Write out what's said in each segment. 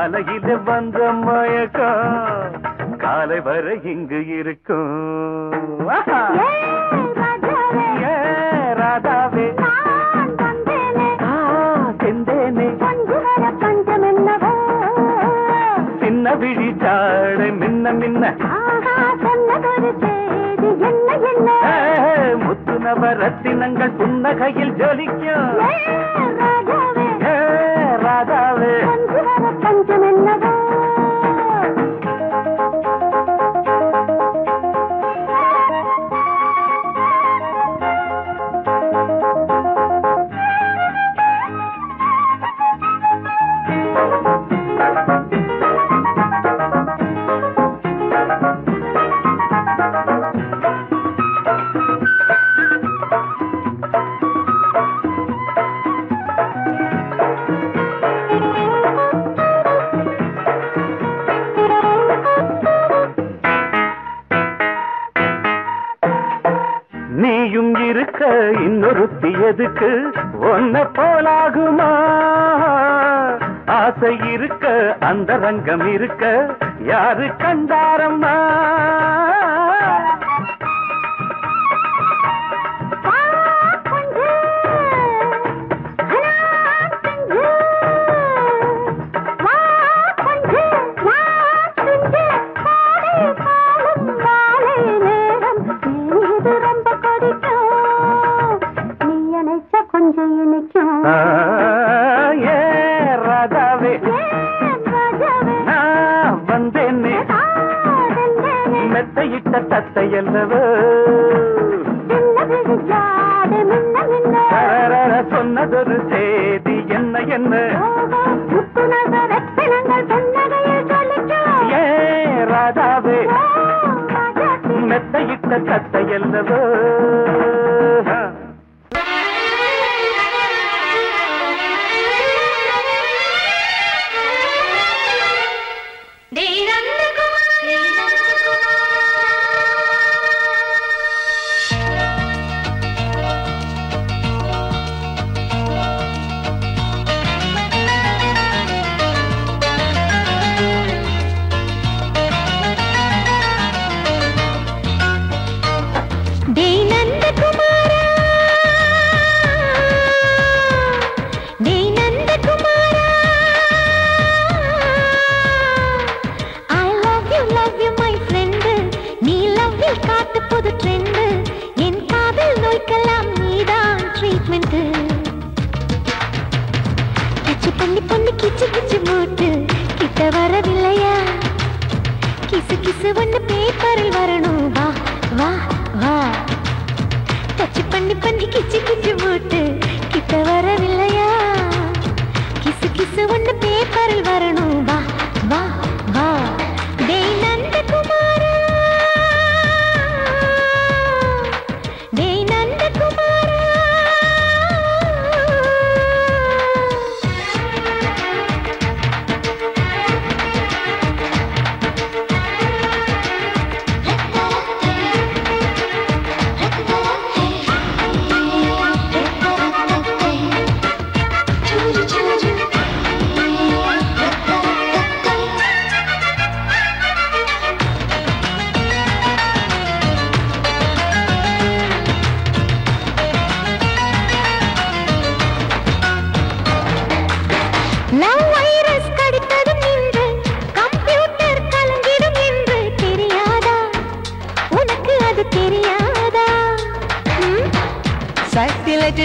காலையில வந்த மயக்கம் காலை வரை இங்கு இருக்கும். ராதாவே செந்தேனே சின்ன விழி சாடை மின்ன மின்ன முத்து நவரத்தினங்கள் புன்னகையில் ஜொலிக்கும். ராதாவே பஞ்சம் என்னவோ நீயும் இருக்க இன்னொருத்தி எதுக்கு ஒன்ன போலாகுமா? ஆசை இருக்க அந்த ரங்கம் இருக்க யாரு கண்டாரம்மா? ராதாவே நான் வந்தேனே மெத்தையிட்ட தத்தையல்லவோ சொன்னதொரு செய்தி என்ன என்ன ராதாவே மெத்தையிட்ட தத்தையல்லவோ கிச்சு கிச்சு மூட்டு கிட்ட வரவில்லையா? கிசு கிசு ஒண்ணு பேப்பரில் வரணும். வா வா வா டச்சு பண்ணி பண்ணி கிச்சு கிச்சு மூட்டு கிட்ட வரவில்லையா? கிசு கிசு ஒண்ணு பேப்பரில் வரணும். வா வா வா டேய் நந்தகுமாரா, டேய் நந்தகுமாரா.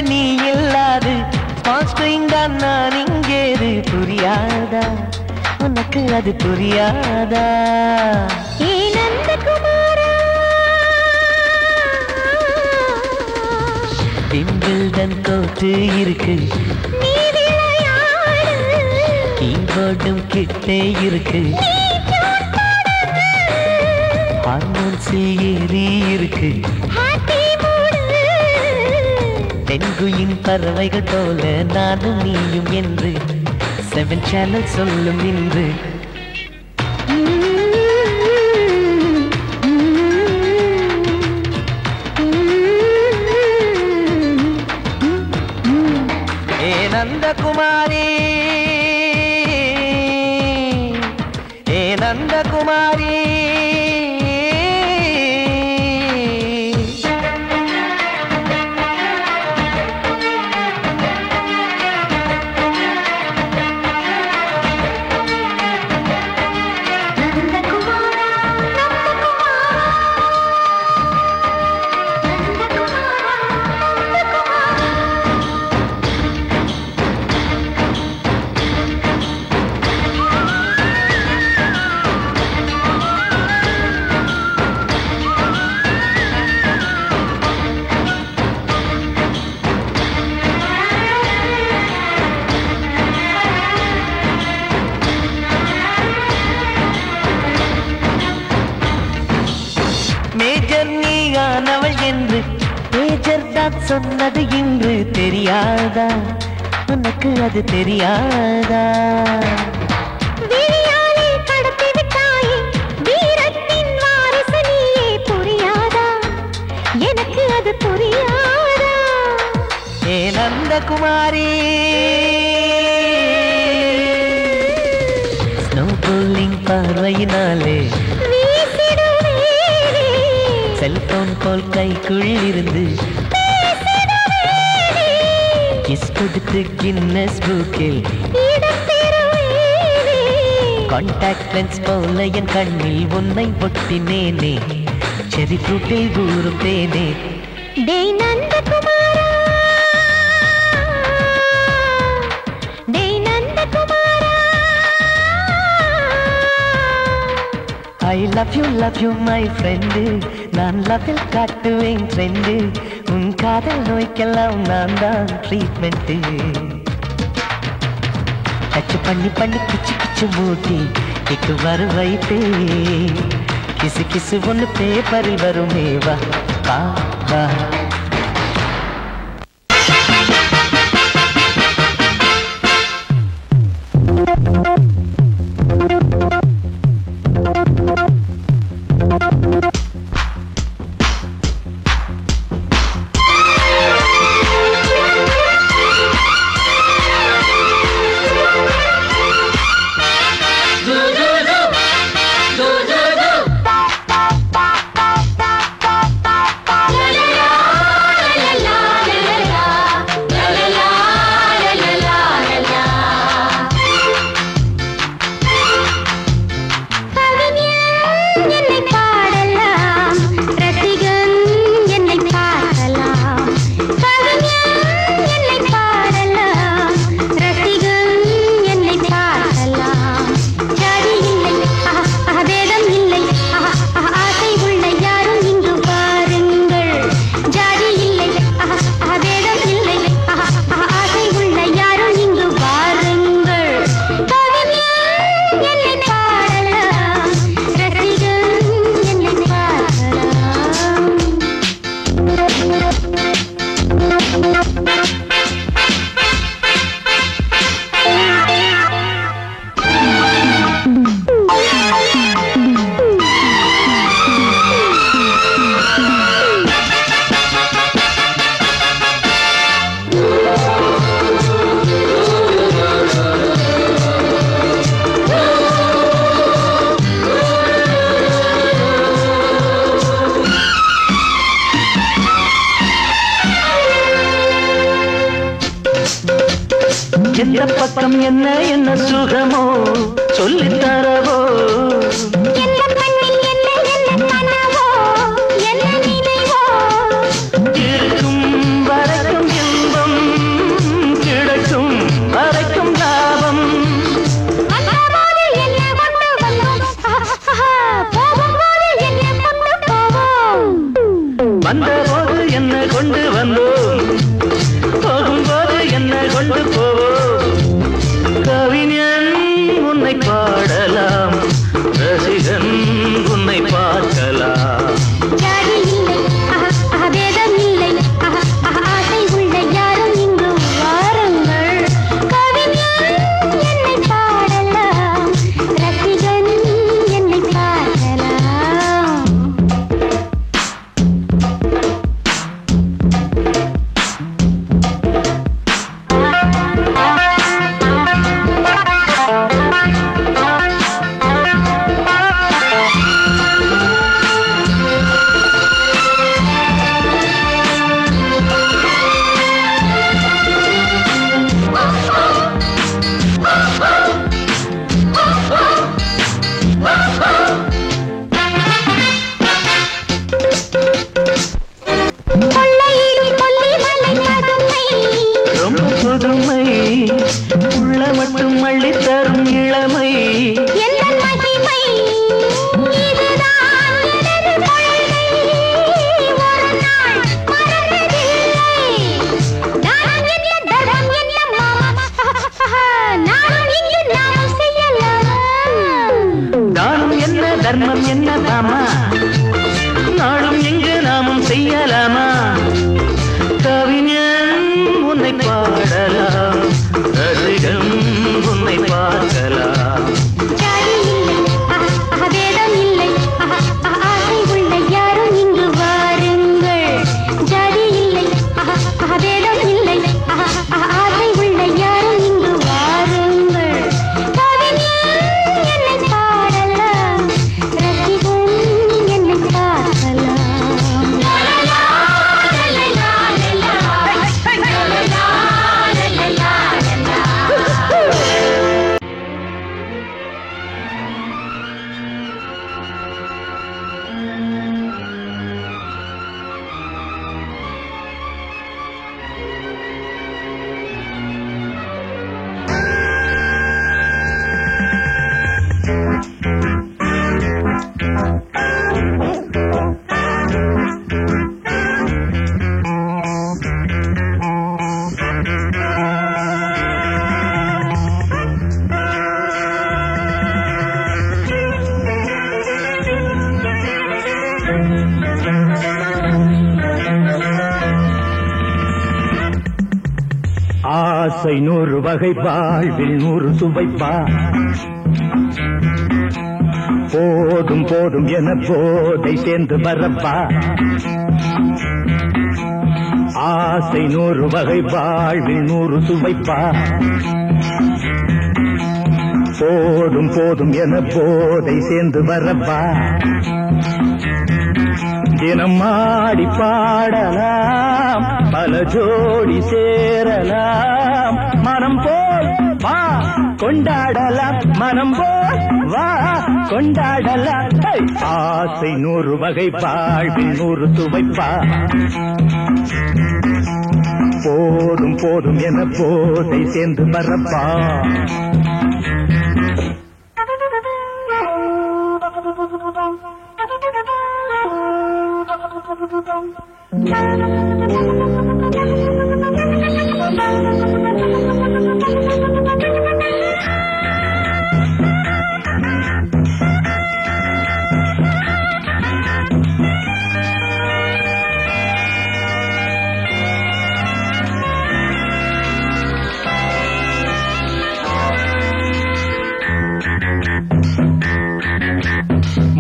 நீ இல்லாது தான் நான் இங்கேது புரியாதா? உனக்கு அது புரியாதா? ஏ நந்தகுமாரா, விம்பிள்டன் கோட்டு இருக்கு, நீ விளையாடு, கீபோர்டும் கிட்டே இருக்கு, ஹார்மோன்ஸில் ஏறி இருக்கு, தென்குயின் பறவைகள் போல நானும் நீயும் என்று 7 சேனல் சொல்லும் இன்று. ஏ நந்தகுமாரி, நந்தகுமாரி மேஜர் நீயானவள் என்று மேஜர் தான் சொன்னது இன்று தெரியாதா உனக்கு அது தெரியாதா விழியாலே கடத்தி விட்டாயே வீரத்தின் வாரிசு நீயே புரியாதா எனக்கு அது புரியாதா ஏ நந்தகுமாரி ஸ்னோ போலிங் பார்வையினாலே செல்போன் போல் கைக்குள் இருந்து கிஸ் கொடுத்து கின்னஸ் புக்கில் கான்டாக்ட் லென்ஸ் போல என் கண்ணில் உன்னை ஒட்டினேனே செரி ஃப்ரூட்டில் ஊறும் தேனே டேய் நந்தகுமாரா டேய் நந்தகுமாரா I love you my friend நான் லவ்வில் காட்டுவேன் ட்ரெண்டு உன் காதல் நோய்க்கெல்லாம் நான் தான் ட்ரீட்மெண்ட்டு டச்சு பண்ணி பண்ணி கிச்சு கிச்சு மூட்டி கிக்கு வர வைத்தே கிசு கிசு ஒன்று பேப்பரில் வருமே வா வா வா எந்த பக்கம் என்ன என்ன சுகமோ சொல்லித் தரவோ இருக்கும் வரைக்கும் இன்பம் கிடைக்கும் வரைக்கும் லாபம் வந்தபோது என்ன கொண்டு வந்தோம் போகும்போது என்ன கொண்டு போவோம் கவிஞன் உன்னை பாடலாம் ரசி உன்னை பாடலாம் ரசிகன் உன்னை பார்க்கலாம் ஜாதி இல்லை வேதம் இல்லை ஆசை உள்ள யாரும் இங்கு வாருங்கள் ஜாதி இல்லை வேதம் இல்லை ஆசை உள்ள யாரும் இங்கு வாருங்கள் கவிஞன் என்னை பாடலாம் ரசிகன் என்னை பார்க்கலாம் ஆசை 100 வகை வாழ்வில் 100 சுவைப்பா போதும் போதும் என போதை சேர்ந்து வரப்பா ஆசை 100 வகை வாழ்வில் 100 சுவைப்பா போதும் போதும் என போதை சேர்ந்து வரப்பா தினம் ஆடி பாடலாம் பல ஜோடி சேரலாம் மனம் போல் வா கொண்டாடலாம் மனம் போல் வா கொண்டாடலாம் ஆசை 100 வகை வாழ்வில் 100 சுவைப்பா போதும் போதும் என போதை சேர்ந்து வரப்பா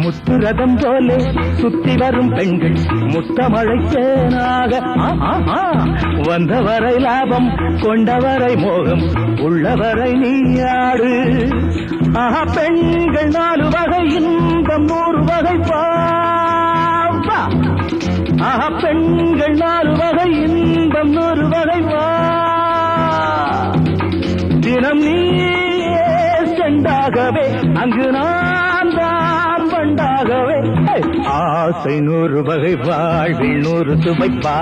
முத்துரதம் போலே சுத்தி வரும் பெண்கள் முத்தமழை தேனாக வந்தவரை லாபம் கொண்டவரை மோகம் உள்ளவரை நீயாடு பெண்கள் 4 வகை இன்பம் 100 வகை பாவா பெண்கள் 4 வகை இன்பம் 100 வகை வா தினம் நீயே செண்டாகவே அங்கு நான் தான் பண்டாகவே ஆசை 100 வகை வாழ்வில் 100 சுவைப்பா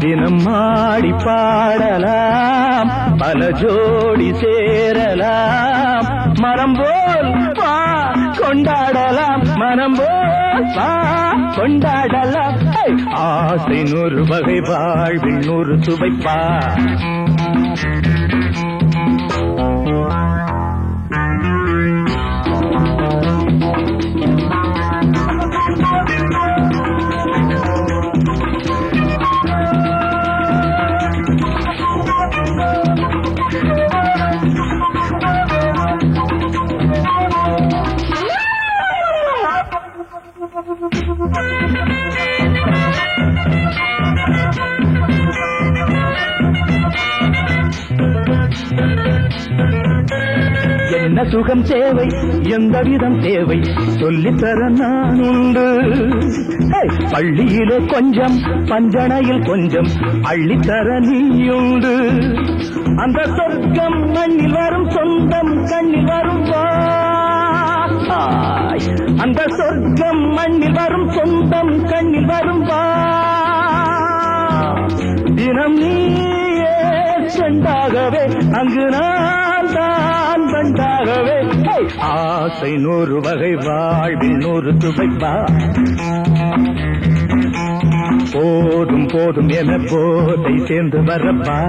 தினம் ஆடி பாடலாம் பல ஜோடி சேரலாம் மனம் போல் வா கொண்டாடலாம் மனம் போல் வா கொண்டாடலாம் ஆசை 100 வகை வாழ்வில் 100 சுவைப்பா என்ன சுகம் தேவை எந்த விதம் தேவை சொல்லித்தர நான் உண்டு பள்ளியிலே கொஞ்சம் பஞ்சனையில் கொஞ்சம் அள்ளித்தர நீயுண்டு அந்த சொர்க்கம் மண்ணில் வரும் சொந்தம் கண்ணில் வரும் அந்த சொர்க்கம் மண்ணில் வரும் சொந்தம் கண்ணில் வரும் தினம் நீயே செண்டாகவே அங்கு நான் தான் பண்டாகவே ஆசை 100 வகை வாழ்வில் 100 சுவைப்பா போதும் போதும் என போதை சேர்ந்து வரப்பா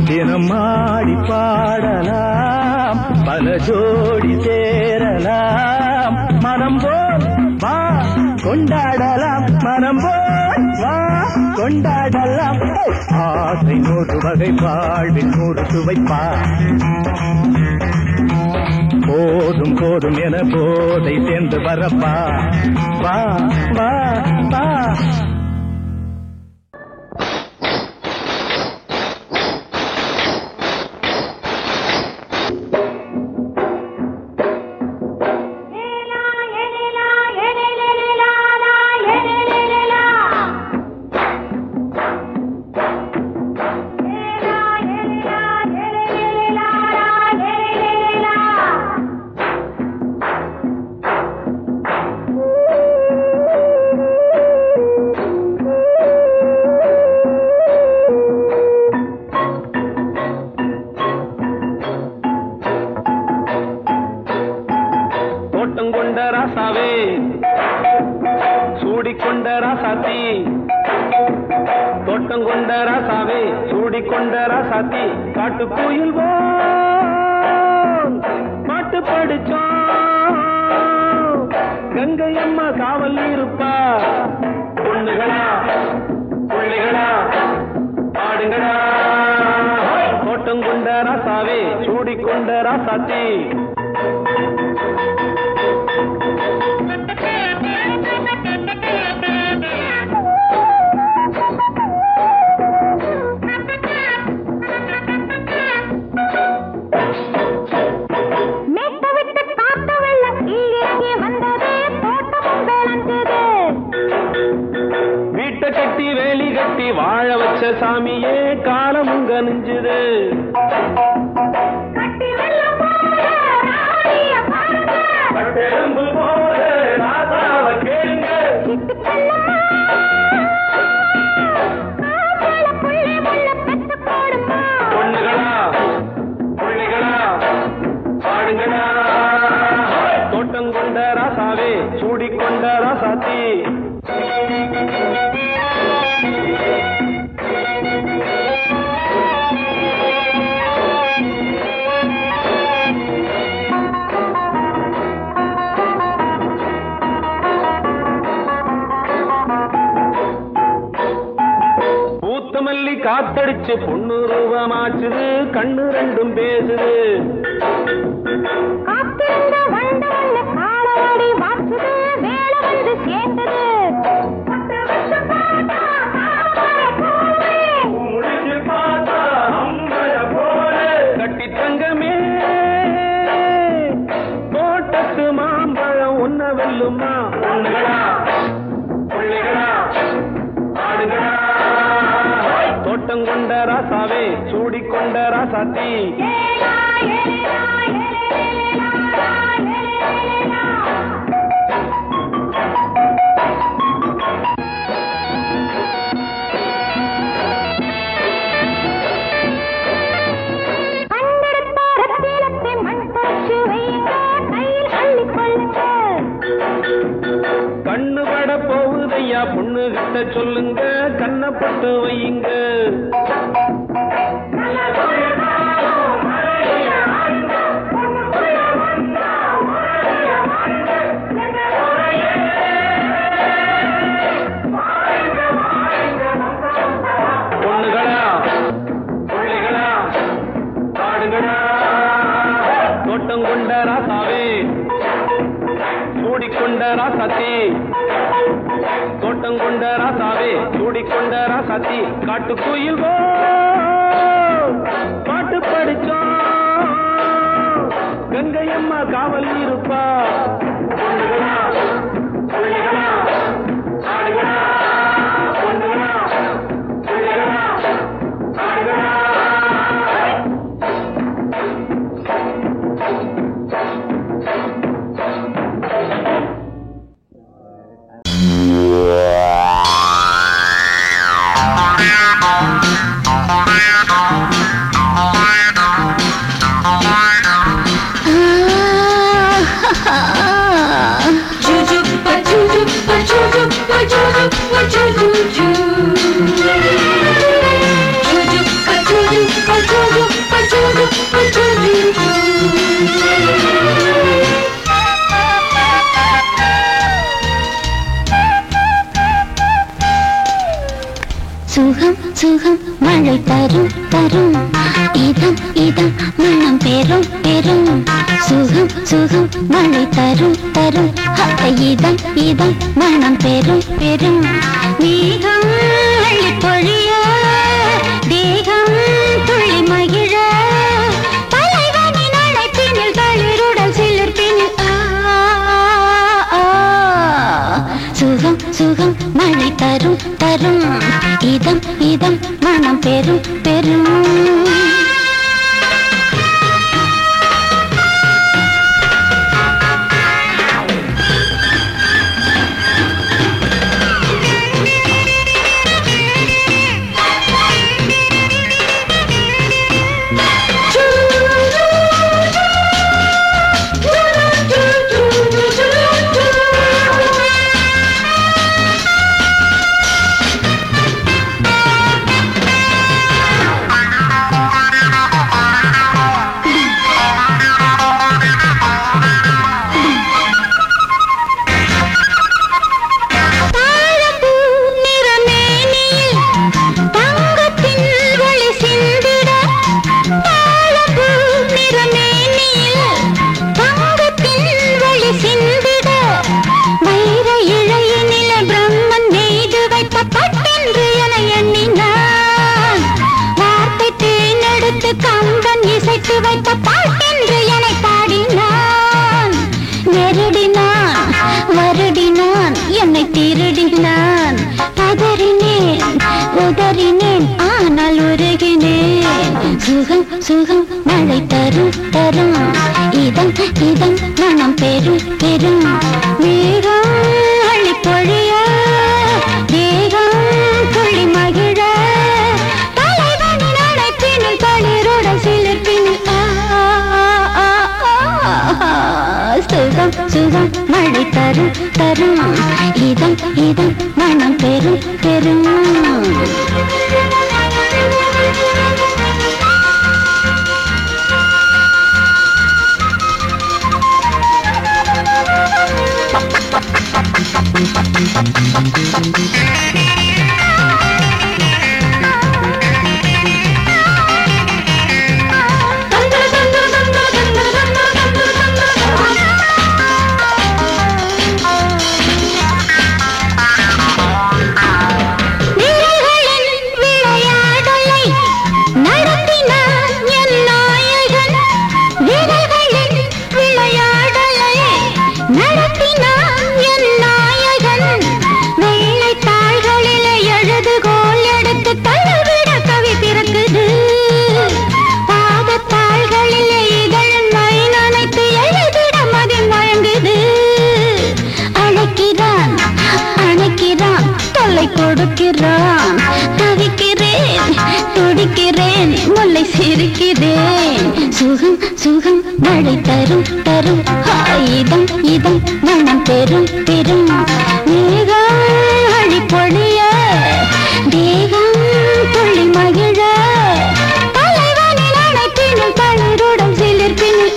தினம் ஆடி பாடலாம் பல ஜோடி சேரலாம் மனம் போல் வா கொண்டாடலாம் மனம் போல் வா கொண்டாடலாம் ஆசை நூறு வகை வாழ்வில் நூறு சுவைப்பா போதும் போதும் என போதை சேர்ந்து வரப்பா வா வா வா காத்தடிச்சு பொண்ணு ரூபமாச்சுது கண்ணு ரெண்டும் பேசுது கட்டி தங்கமே தோட்டத்து மாம்பழம் உன்ன வெல்லுமா பொண்ணுகளா பிள்ளைகளா ஆடுகளா தோட்டம் கொண்ட ராசாவே சூடிக்கொண்ட ராசாத்தி கண்ணு பட போகுதையா பொண்ணு கிட்ட சொல்லுங்க கண்ணப்பட்டு வையுங்க பொண்ணுகளா பிள்ளைகளா ஆடுகளா தோட்டம் கொண்ட ராசாவே சூடிக்கொண்ட ராசாத்தி தோட்டம் கொண்ட ராசாவே சூடிக்கொண்ட ராசாத்தி காட்டுக்குயில் பாட்டு படிச்சோம் கங்கையம்மா காவல் இருப்பா பொண்ணுகளா பிள்ளைகளா ஆடுகளா பொண்ணுகளா பிள்ளைகளா ஆடுகளா சுகம் சுகம் மழை தரும் தரும் இதம் இதம் மனம் பெரும் பெரும் சுகம் சுகம் மழை தரும் தரும் இதம் இதம் மனம் பெரும் பெரும் மேகம் அள்ளி பொழிய தேகம் துள்ளி மகிழ தலைவனின் அழைப்பினில் தளிருடல் சிலிர்ப்பினில் சுகம் சுகம் மழை தரும் தரும் இதம் இதம் மனம் பெரும் பெரும் திருடினான் பதறினேன் உதறினேன் ஆனால் உருகினேன் சுகம் சுகம் மழை தரும் தரும் இதம் இதம் மனம் பெரும் பெரும் மேகம் அள்ளி பொழிய தேகம் துள்ளி மகிழ தலைவனின் அழைப்பினில் தளிருடல் சிலிர்ப்பினில் சுகம் சுகம் மழை தரும் தரும் இதம் இதம் மனம் பெரும் பெரும் கொடுக்கிறான் தவிக்கிறேன் துடிக்கிறேன் முல்லை சிரிக்கிறேன் சுகம் சுகம் மழை தரும் தரும் இதம் இதம் மனம் பெரும் பெரும் மேகம் அழி பொழிய தேகம் துள்ளி மகிழ தலைவனின் அழைப்பினில் தளிருடன் சிலிர்ப்பினில்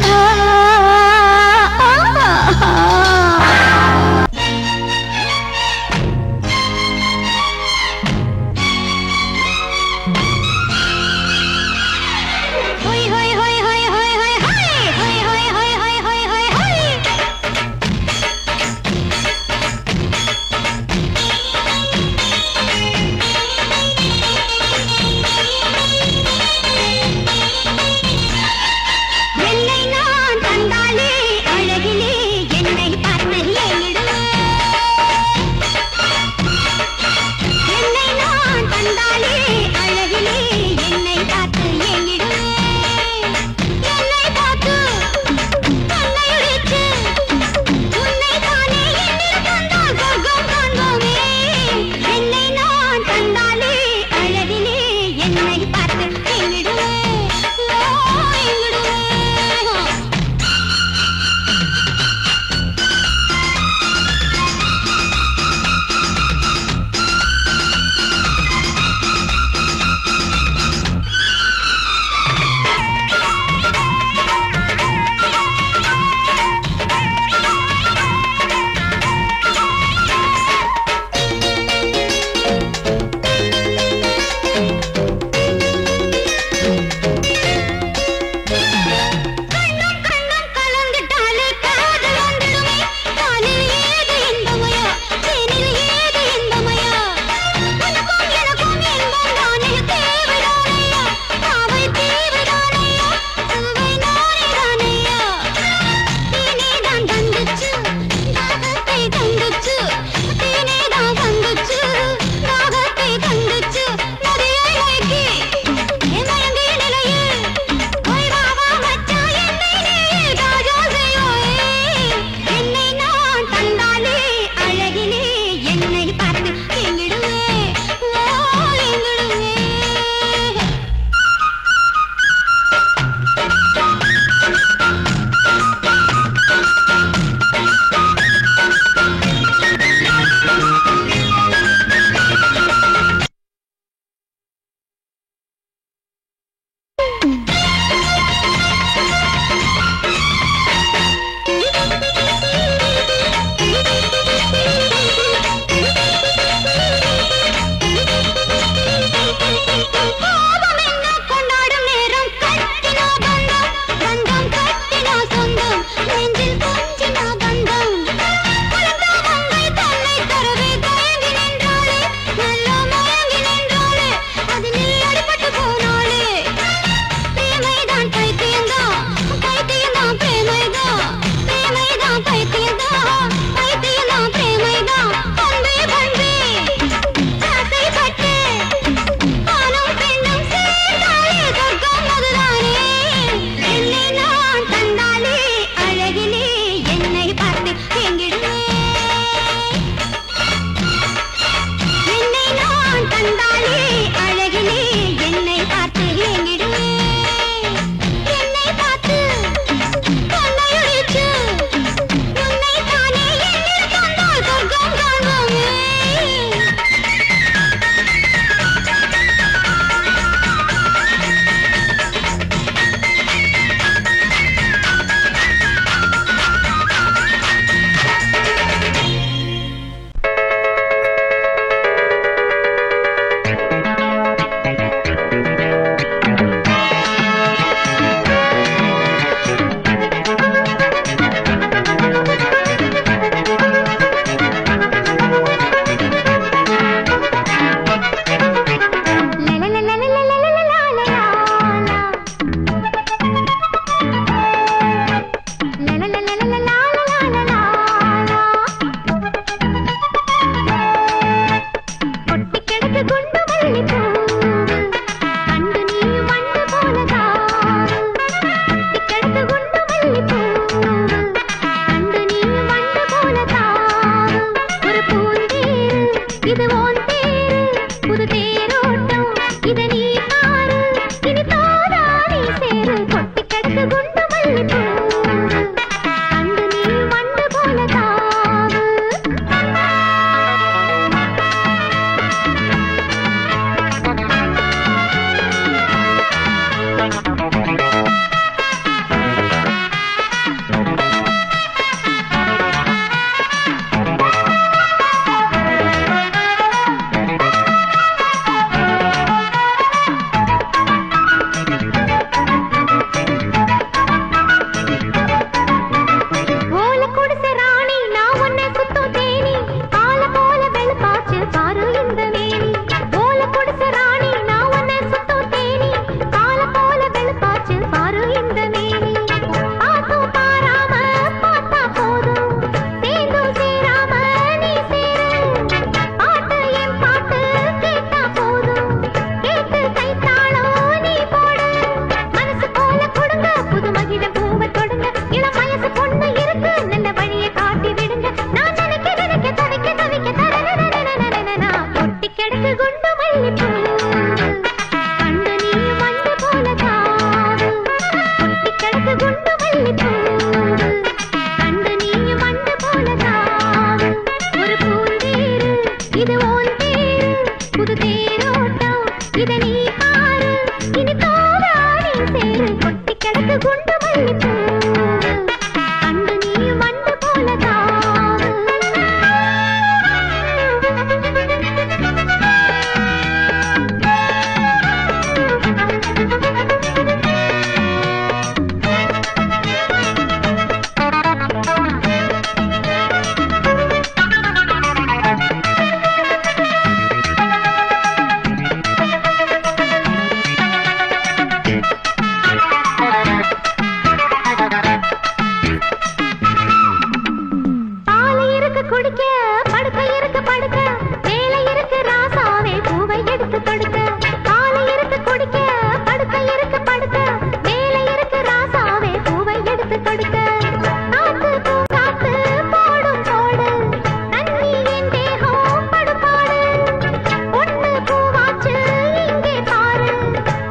குண்டு மல்லிப்பூ கண்டு நீ வண்டு போல தாவு கொட்டி கிடக்கு குண்டு மல்லிப்பூ கண்டு நீ வண்டு போல தாவு ஒரு பூந்தேரு இது ஓன் தேரு புது தேரோட்டம் இத நீ பாரு இனி தோதா நீ சேரு கொட்டி கிடக்கு குண்டு மல்லிப்பூ கண்டு நீ வண்டு போல தாவு குடிக்க படுக்க இருக்கு படுக்க வேலை இருக்கு ராசாவே பூவை எடுத்து கொடுக்க காலை இருக்கு குடிக்க படுக்க இருக்கு படுக்க வேலை இருக்கு ராசாவே பூவை எடுத்து கொடுக்க காத்து பூங்காத்து போடும் போடு நன்னி என் தேகம் படுபாடு பொண்ணு பூவாச்சு இங்கே பாரு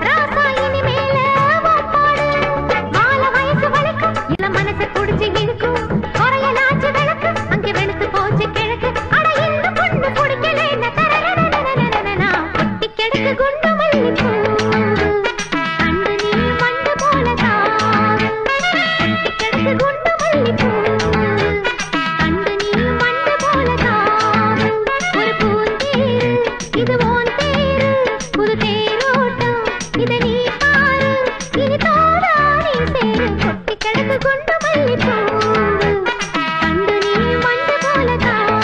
ராசா இனி மேல வாப்பாடு மாலை வயசு வளைக்கும் இள மனசை குடிச்சு இழுக்கும் குறையலாச்சு விளக்கு அங்கே வெளுத்து போச்சு கிழக்கு அட இந்த பொண்ணு குடிக்கலேன்னா தரரரரரரரரரா கொட்டி கிடக்கு குண்டு மல்லிப்பூ கண்டு நீ வண்டு போல தாவு கொட்டி கிடக்கு குண்டு மல்லிப்பூ கண்டு நீ வண்டு போல தாவு ஒரு பூந்தேரு இது ஓன் தேரு புது தேரோட்டம் இத நீ பாரு இனி தோதா நீ சேரு கொட்டி கிடக்கு குண்டு மல்லிப்பூ கண்டு நீ வண்டு போல தாவு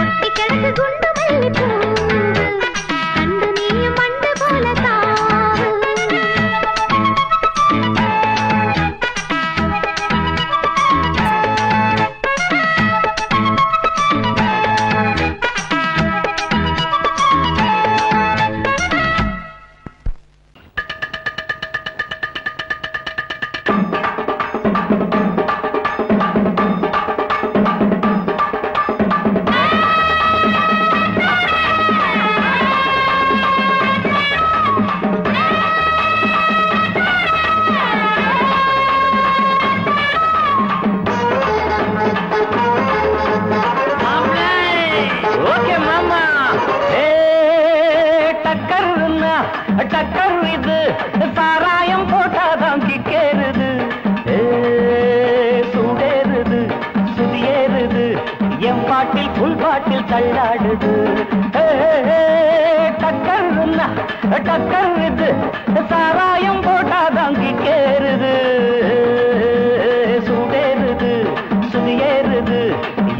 கொட்டி கிடக்கு குண்டு மல்லிப்பூ கண்டு நீ வண்டு போல தாவு ஓகே மாமா ஏ டக்கர்னா டக்கர் இது சாராயம் போட்டாதான் கிக்கேறுது ஏ சூடேறுது சுதியேறுது என் பாட்டில் புல் பாட்டில் தள்ளாடுது டக்கர்னா டக்கர் இது சாராயம் போட்டாதான் கிக்கேறுது சூடேறுது சுதியேறுது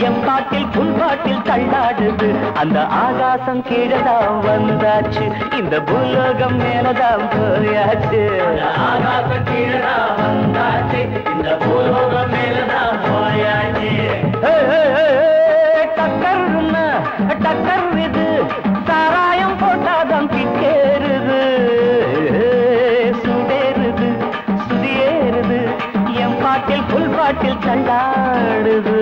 என் பாட்டில் புல் பாட்டில் தள்ளாடுது அந்த ஆகாசம் கீழதான் வந்தாச்சு இந்த பூலோகம் மேலதான் போயாச்சு ஆகாசம் கீழதான் வந்தாச்சு இந்த பூலோகம் மேலதான் போயாச்சு டக்கர்னா டக்கர் இது சாராயம் போட்டாதான் கிக்கேறுது சுடேறுது சுதியேறுது என் பாட்டில் புல் பாட்டில் தள்ளாடுது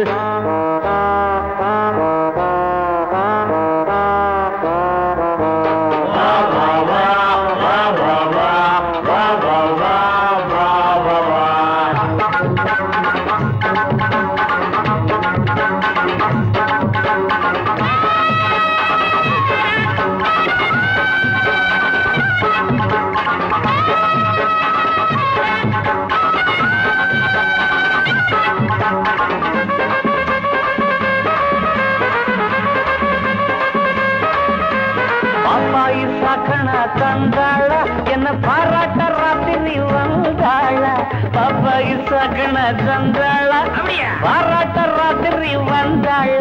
பாப்பாயி சாக்கணா தந்தாள என்ன பாராட்ட ராத்திரி வந்தாள பாப்பாயி சாக்கணா தந்தாள பாராட்ட ராத்திரி வந்தாள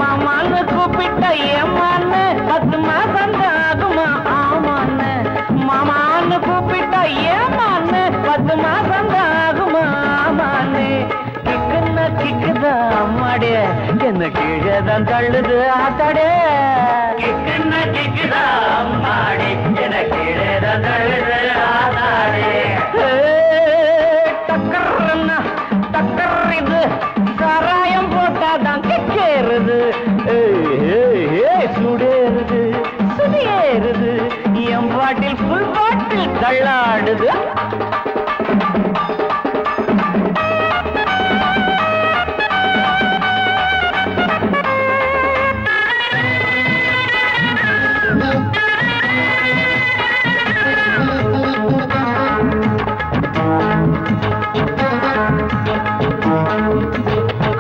மாமான்னு கூப்பிட்ட ஏமான்னு 10 மாசம் ஆகுமா ஆமான்னு மாமான்னு கூப்பிட்ட ஏமான்னு 10 மாசம் ஆகுமா ஆமான்னு கிக்குன்னா கிக்குதா அம்மாடே என்ன கீழேதான் தள்ளுது ஆத்தாடே கிக்குன்னா கிக்குதா அம்மாடே என்ன கீழேதான் தள்ளுது ஆத்தாடே டக்கர்னா டக்கர் இது சாராயம் போட்டாதான் கிச்சேறுது சுடேறுது தள்ளாடுது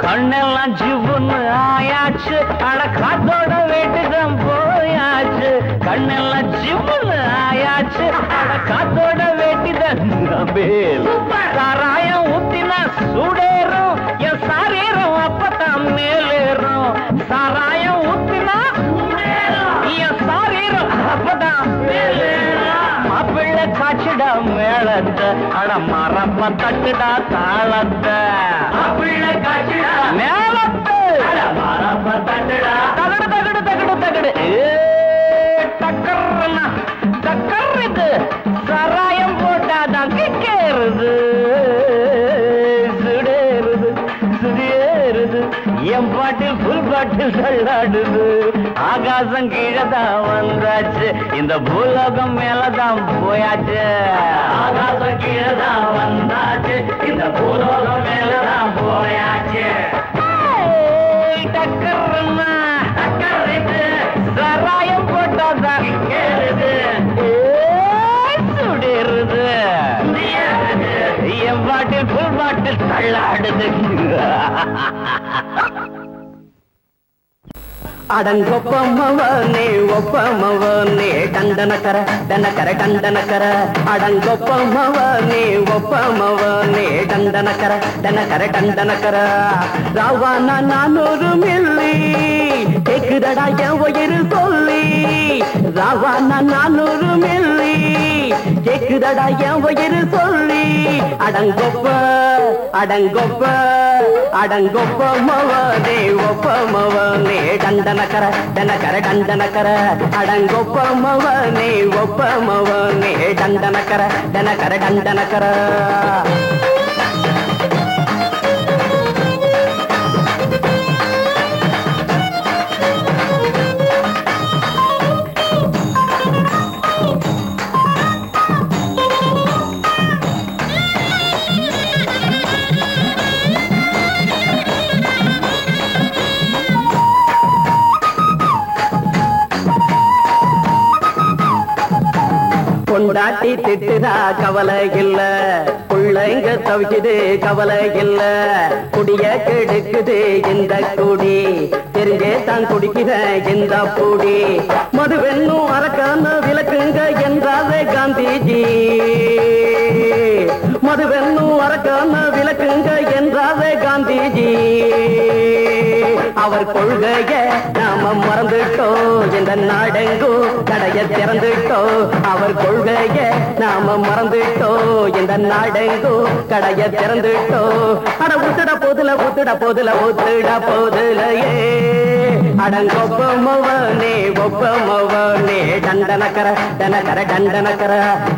கண்ணெல்லாம் ஜிவுன்னு ஆயாச்சு அட காத்தோட வேட்டுதான் போயாச்சு கண்ணெல்லாம் ஜிவுன்னு ஆயாச்சு அட காத்தோட வேட்டிதான் சாராயம் ஊத்தினா சூடேறும் என் சாரீரம் அப்பதான் மேலேறும் சாராயம் ஊத்தினா என் சாரீரம் அப்பதான் மேலேறும் மாப்பிள்ளை காய்ச்சிடா மேளத்தை அட மரப்ப தட்டுடா தாளத்தை மாப்பிள்ளை காய்ச்சிடா மேளத்தை அட மரப்ப தட்டுடா தகடு தகடு தகடு தகடு டக்கர்னா டக்கர்றது சராயம் போட்டாதான் கிக்கேறுது சுடேறுது சுடேறுது என் பாட்டில் புல் பாட்டில் தள்ளாடுது ஆகாசம் கீழதான் வந்தாச்சு இந்த பூலோகம் மேலதான் போயாச்சு ஆகாசம் கீழதான் வந்தாச்சு இந்த பூலோகம் மேலதான் போயாச்சு டக்கர்னா டக்கர்றது சராயம் போட்டாதான் கேளுது சுடேறுது என் பாட்டில் புல் பாட்டில் தள்ளாடுது அடங்கொப்பமவனே ஒப்பமவனே டண்டனக்கர டனக்கர டண்டனக்கர அடங்கொப்பமவனே ஒப்பமவனே டண்டனக்கர டனக்கர டண்டனக்கர ராவானா 400 மில்லி கேக்குதடா என் உயிர் சொல்லி ராவானா 400 மில்லி கேக்குதடா என் உயிர் சொல்லி அடங்கொப்ப அடங்கொப்ப அடங்கொப்பமவனே ஒப்பமவனே டண்டனக்கர டனக்கர டண்டனக்கர அடங்கொப்பமவனே ஒப்பமவனே டண்டனக்கர டனக்கர டண்டனக்கர கொண்டாட்டி திட்டுதா கவலை இல்ல பிள்ளைங்க தவிக்குது கவலை இல்ல குடிய கெடுக்குது இந்த குடி தெரிஞ்சே தான் குடிக்கிற இந்த பூடி மதுவென்னும் அரக்கான விளக்குங்க என்றாலே காந்திஜி மதுவென்னும் அரக்கான விளக்குங்க என்றாலே காந்திஜி அவர் கொள்கைய நாம மறந்துட்டோம் இந்த நாடெங்கும் கடைய திறந்துட்டோம் அவர் கொள்கைய நாம மறந்துட்டோம் இந்த நாடெங்கும் கடைய திறந்துட்டோம் அட ஊத்துட போதுல ஊத்துட போதுல ஊத்துட போதுலையே அடங்கொப்பமவனே ஒப்பமவனே டண்டனக்கர டனக்கர டண்டனக்கர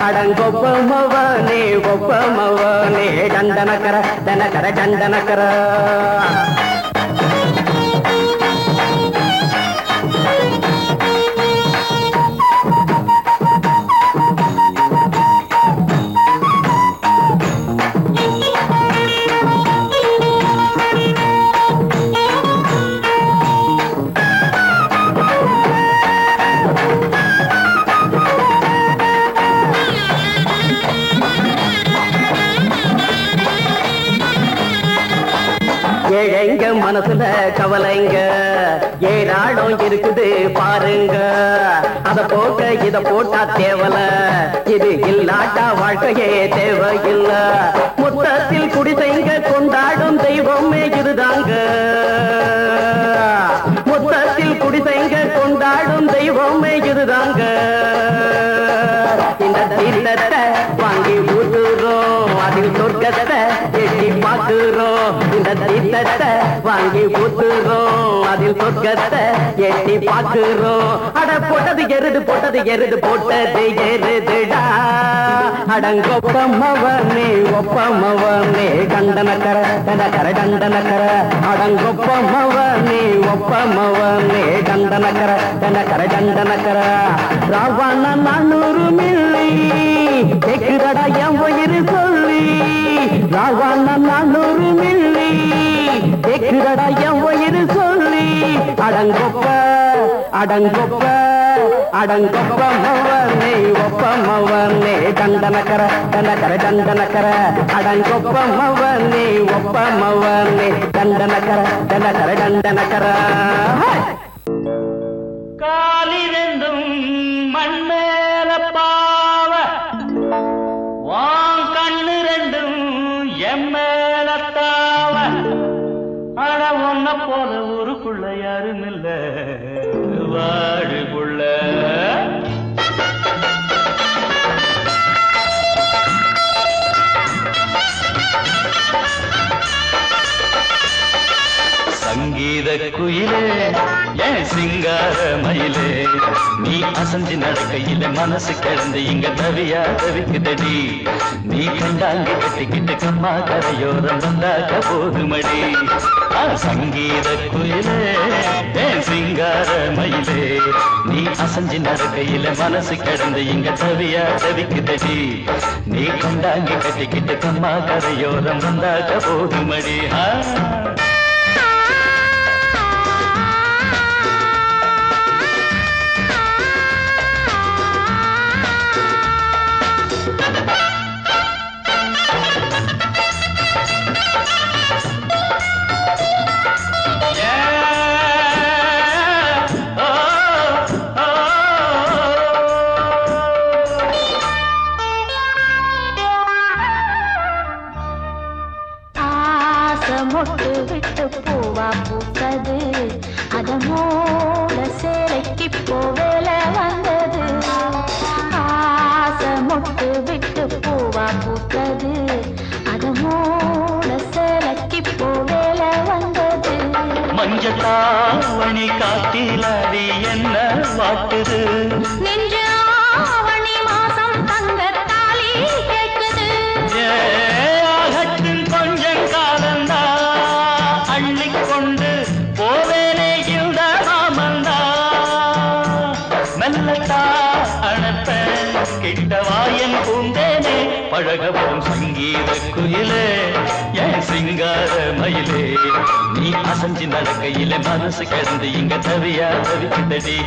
அடங்கொப்பமவனே ஒப்பமவனே டண்டனக்கர டனக்கர டண்டனக்கர ஏழைங்க மனசுல கவலைங்க ஏராளம் இருக்குது பாருங்க அத போட்ட இத போட்டா தேவல இது இல்லாட்டா வாழ்க்கையே தேவையில்ல மொத்தத்தில் குடிசைங்க கொண்டாடும் தெய்வமே இதுதாங்க மொத்தத்தில் குடிசைங்க கொண்டாடும் தெய்வமே இதுதாங்க இந்த தீர்த்தத்தை வாங்கி ஊத்துறோம் அதில் சொர்க்கத்தை எட்டி பார்க்கிறோம் இந்த தீர்த்தத்தை வாங்கி ஊத்துறோம் அதில் சொர்க்கத்தை எட்டி பார்க்கிறோம். அட போட்டது எருது போட்டது எருது போட்டது எருதுடா. அடங்கொப்பமவனே ஒப்பமவனே கண்டனக்கர தனக்கர கண்டனக்கர. அடங்கொப்பமவனே ஒப்பமவனே கண்டனக்கர தனக்கர கண்டனக்கர. ராவண 400 மில்லி கேக்குதடா என் வயிறு சொல்லி. ராவண 400 மில்லி கேக்குதடா என் வயிறு சொல்லி. அடங்கொப்ப அடங்கொப்ப அடங்கொப்பமவனே ஒப்பமவனே கண்டனக்கர தனக்கர கண்டனக்கர. அடங்கொப்பமவனே ஒப்பமவனே கண்டனக்கர தனக்கர கண்டனக்கர. காலிரெண்டும் மண்மேல பாவ வான் கண்ணு ரெண்டும் எம்மேல தாவ. ஆனா ஒன்ன போல ஊருக்குள்ள யாரும் இல்ல வாடுக்குள்ள. சங்கீத குயிலே ஏன் சிங்கார மயிலே நீ அசஞ்சு நடக்கையில மனசு கிடந்து இங்க தவியா தவிக்குதடி. நீ கண்டாங்க கட்டிக்கிட்டு கம்மா கரையோரம் வந்தாக்க போதுமடி. சங்கீத குயிலே ஏன் சிங்கார மயிலே நீ அசஞ்சு நடக்கையில மனசு கிடந்து இங்க தவியா தவிக்குதடி. நீ கண்டாங்க கட்டிக்கிட்டு கம்மா கரையோரம் வந்தாக்க போதுமடி. மொட்டு விட்டு பூவா பூத்தது அத மூட சேலைக்கு போவேல வந்தது. ஆசை மொட்டு விட்டு பூவா பூத்தது அத மூட சேலைக்கு போவேல வந்தது. மஞ்சத்தாவணி காட்டிலாடி என்ன வாட்டுது. நெஞ்சாவணி மாசம் தங்க தாலி கேட்குது. ஆகட்டும் கொஞ்சம் காலந்தா அள்ளிக்கொண்டு போவேனே இந்த மாமந்தா. மெல்லத்தா அணப்ப கிட்டவாயன் பூந்தேனே பழகவும் சங்கீத குயிலே ஏன் சிங்கார மயிலே நீ அசஞ்சு நடக்கையில மனசு கிடந்து இங்க தவியா தவிக்குதடி.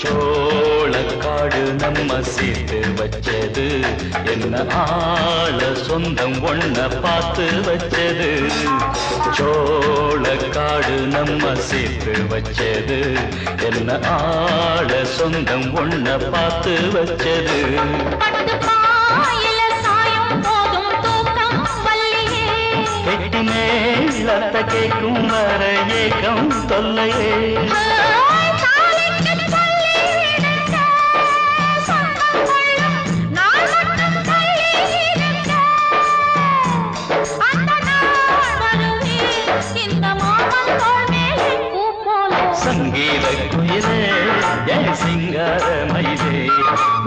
சோளக்காடு நம்ம சேர்த்து வச்சது என்ன ஆள சொந்தம் ஒன்ன பார்த்து வச்சது. சோளக்காடு நம்ம சேர்த்து வச்சது என்ன ஆள சொந்தம் ஒன்ன பார்த்து வச்சது. கெட்டி மேலத்த கேட்கும் வர ஏக்கம் தொல்லையே. சங்கீத குயிலே ஏன் சிங்கார மயிலே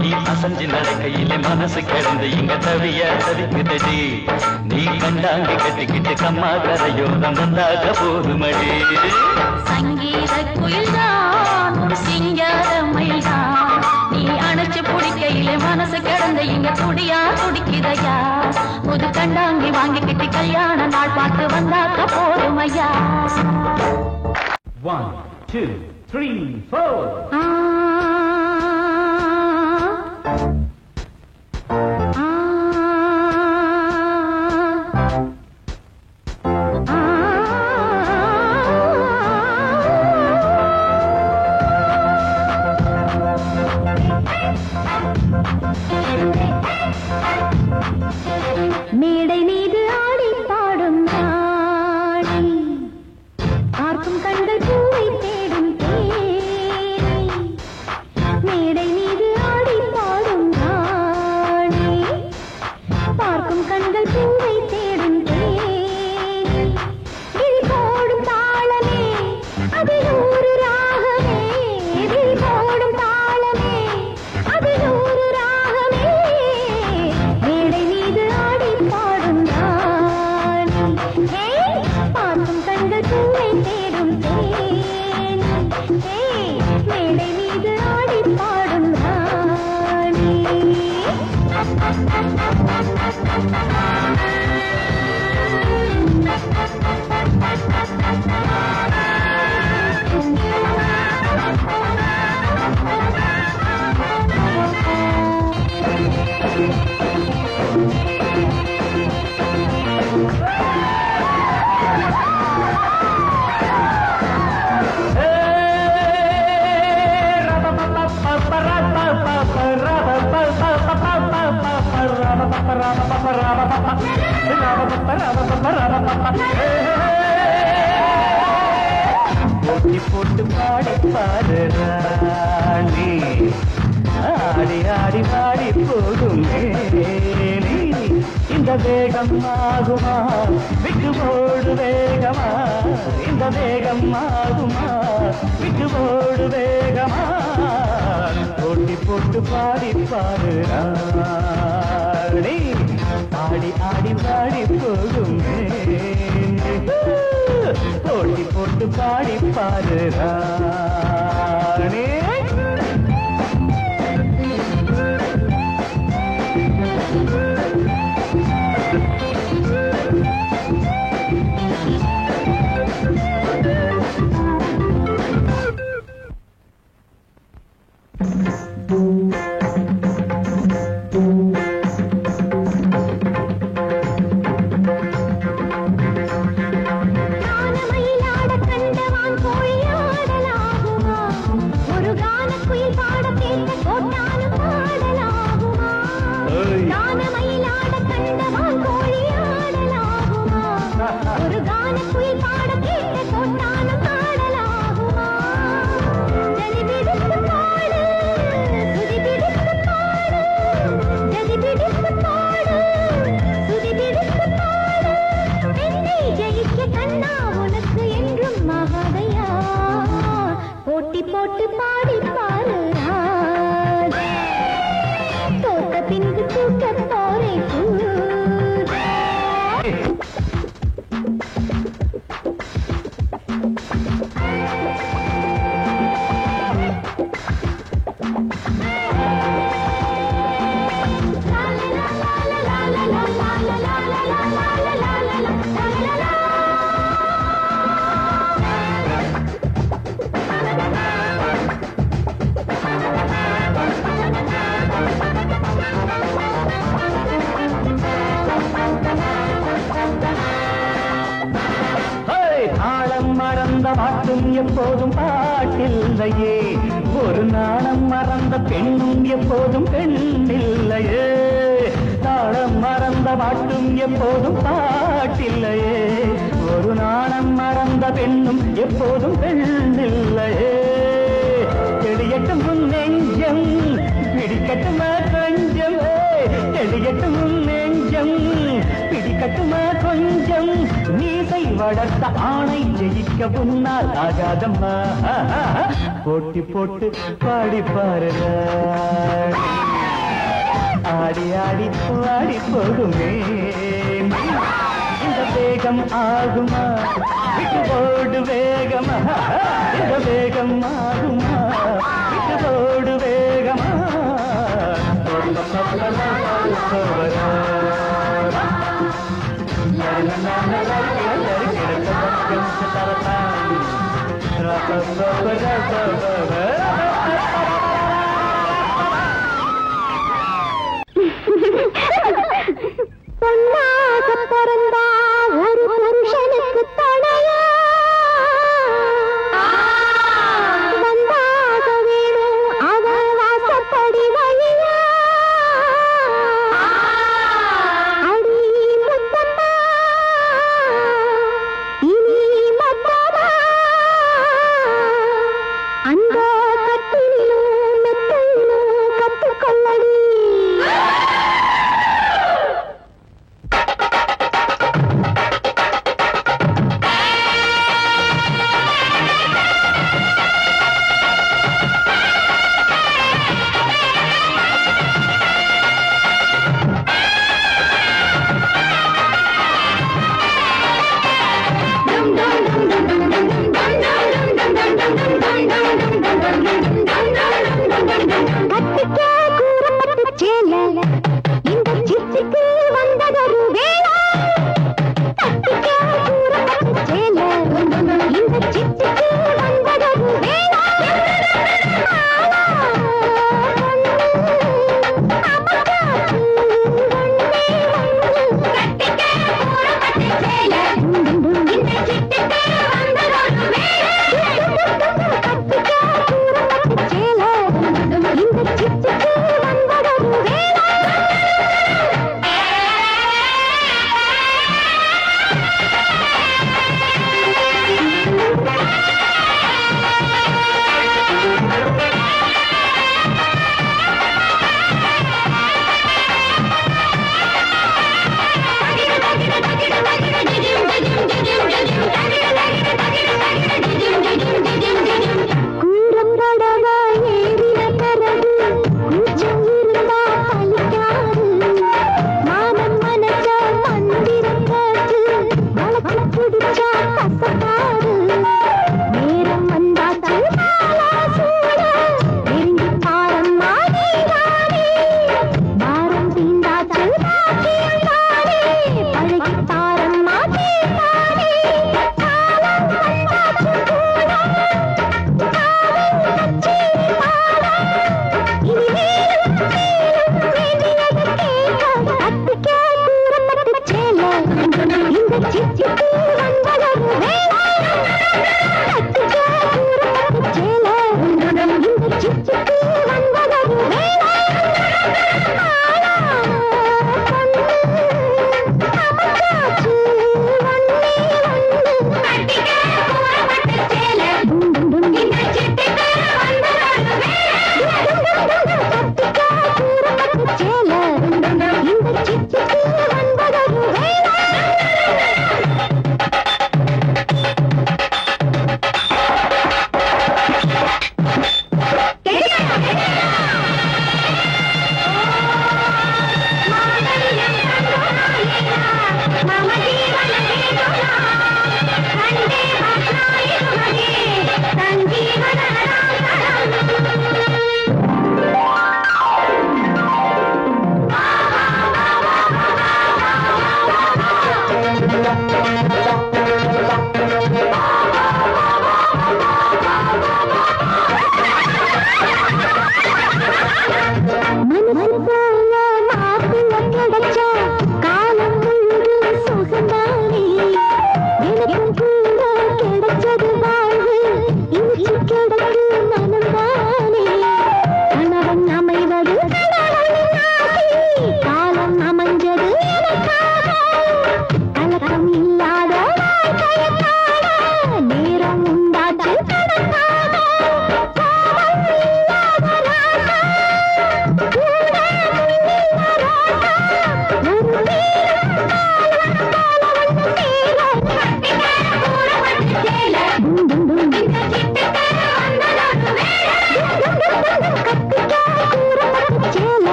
நீ அசஞ்சு நடக்கையிலே மனசு கிடந்து இங்க தவியா தவிக்குதடி. நீ கண்டாங்கி கட்டிக்கிட்டு கம்மா கரையோரம் வந்தாக போதுமடி. சங்கீத குயில்தான் ஒரு சிங்கார மயில்தான் நீ அணைச்சு பிடிக்கையிலே மனசு கிடந்த இங்க துடியா துடிக்குதையா. புது கண்டாங்கி வாங்கிக்கிட்டு கல்யாண நாள் பார்த்து வந்தாக்க போதுமையா. 1, 2, 3, 4. போட்டி போட்டு பாடி பாடு ராணி ஆடி ஆடி பாடி போகும் மேனி இந்த வேகம் ஆகுமா விட்டு போடு வேகமா இந்த வேகம் ஆகுமா விட்டு போடு வேகமா போட்டி போட்டு பாடி பாடு ராணி ஆடி ஆடி பாடி போகும் மேனி போட்டி போட்டு பாடி பாடு ராணி போட்டு பாடி பாரு தோட்ட பின்பு தூக்க போரே பாட்டும் எப்போதும் பாட்டில்லையே ஒரு நாணம் மறந்த பெண்ணும் எப்போதும் பெண்ணில்லையே தாளம் மறந்த பாட்டும் எப்போதும் பாட்டில்லையே ஒரு நாணம் மறந்த பெண்ணும் எப்போதும் பெண்ணில்லையே தெளியட்டும் உன் நெஞ்சம் பிடிக்கட்டுமா கொஞ்சம் தெளியட்டும் உன் நெஞ்சம் பிடிக்கட்டுமா கொஞ்சம் நீசை வளர்த்த ஆணை ஜெயிக்க முன்னால் ஆகாதம்மா போட்டி போட்டு பாடி பாருங்க ஆடி ஆடி பாடி போகுமே இந்த வேகம் ஆகுமா விட்டு போடு வேகமா இந்த வேகம் ஆகுமா விட்டு போடு வேகமா பொன்னாக பிறந்தா ஒரு புருஷனுக்கு துணையா வந்தாக வேணும் அவன் வாசப்படி வழியா அடி முத்தம்மா இனி மொத்தமா அந்த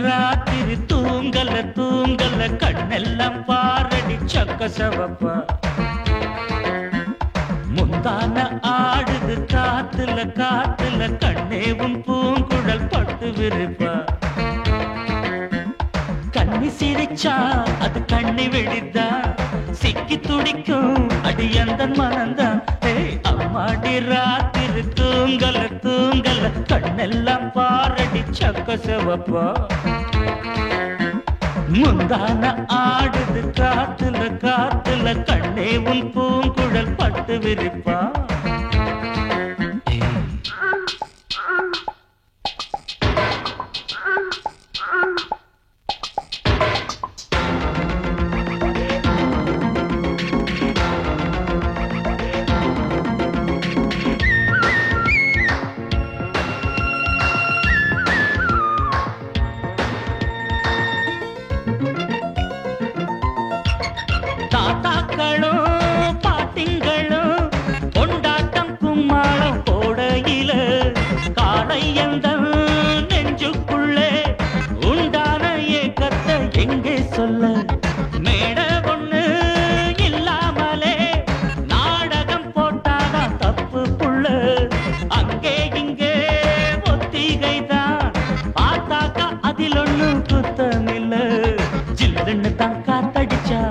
ராத்திரி தூங்கல தூங்கல கண்ணெல்லாம் பாரடி சக்க சவப்பா முந்தான ஆடுது காத்துல காத்துல கண்ணேவும் பூங்குழல் பட்டு விரிப்பா கண்ணி சிரிச்சா அது கண்ணி வெடிதா சிக்கி துடிக்கும் அடி அந்த மனந்தான் அம்மாடி ராத்திரி தூங்கல தூங்கல கண்ணெல்லாம் பாரடி சக்க சிவப்பா முந்தான ஆடுது காத்துல காத்துல கண்ணே உன் பூங்குழல் பட்டு விரிப்பா தாத்தாக்களும் பாட்டிங்களும் கொண்டாட்டம் கும்மாளம் போடையில காளையந்த நெஞ்சுக்குள்ளே உண்டான ஏக்கத்தை எங்கே சொல்ல மேட ஒண்ணு இல்லாமலே நாடகம் போட்டாதான் தப்பு புள்ள அங்கே இங்கே ஒத்திகைதான் பார்த்தாக்கா அதில் ஒண்ணு குத்தமில்ல ஜில்லுன்னு தான் காத்தடிச்சா